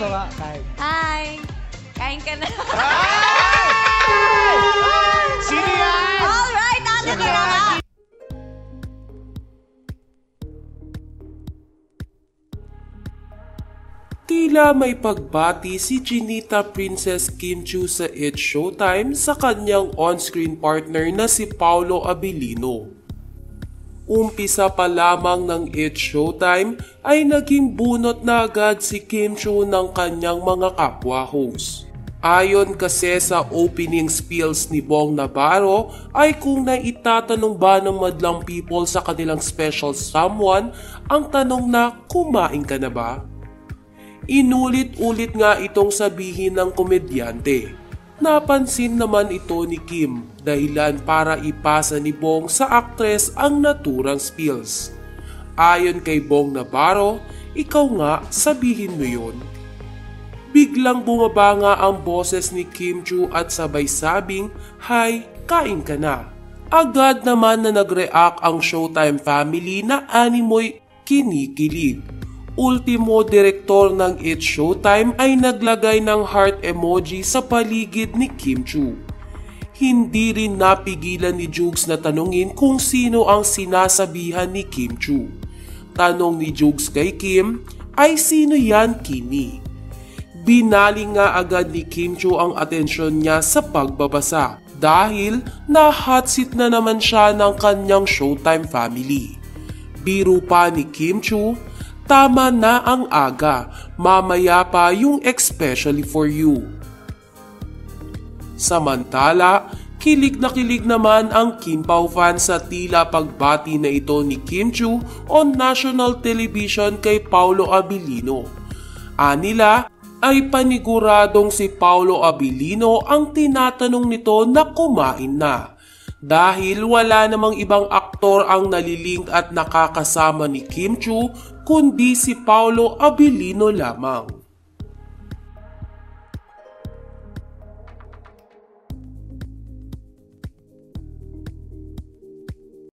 baba, kain. Hi! Kain ka na. Sino yan? Alright, ano ka na? Tila may pagbati si Chinita Princess Kim Chiu sa It's Showtime sa kanyang on-screen partner na si Paolo Abilino. Umpisa pa lamang ng It's Showtime ay naging bunot na agad si Kim Chiu ng kanyang mga kapwa-host. Ayon kasi sa opening spills ni Bong Navarro ay kung naitatanong ba ng madlang people sa kanilang special someone ang tanong na kumain ka na ba? Inulit-ulit nga itong sabihin ng komedyante. Napansin naman ito ni Kim dahilan para ipasa ni Bong sa aktres ang naturang spills. Ayon kay Bong Navarro, ikaw nga sabihin mo yun. Biglang bumaba nga ang boses ni Kim Chiu at sabay sabing, "Hi, kain ka na." Agad naman na nag-react ang Showtime family na animoy kinikilig. Ultimo direktor ng It's Showtime ay naglagay ng heart emoji sa paligid ni Kim Chiu. Hindi rin napigilan ni Jugs na tanungin kung sino ang sinasabihan ni Kim Chiu. Tanong ni Jugs kay Kim, ay sino yan Kimi? Binaling nga agad ni Kim Chiu ang atensyon niya sa pagbabasa dahil na-hot seat na naman siya ng kanyang Showtime family. Biro pa ni Kim Chiu, tama na ang aga, mamaya pa yung especially for you. Samantala, kilig na kilig naman ang Kim Pao fans sa tila pagbati na ito ni Kim Chiu on national television kay Paolo Abilino. Anila ay paniguradong si Paolo Abilino ang tinatanong nito na kumain na. Dahil wala namang ibang aktor ang nalilink at nakakasama ni Kim Chiu kundi si Paolo Abilino lamang.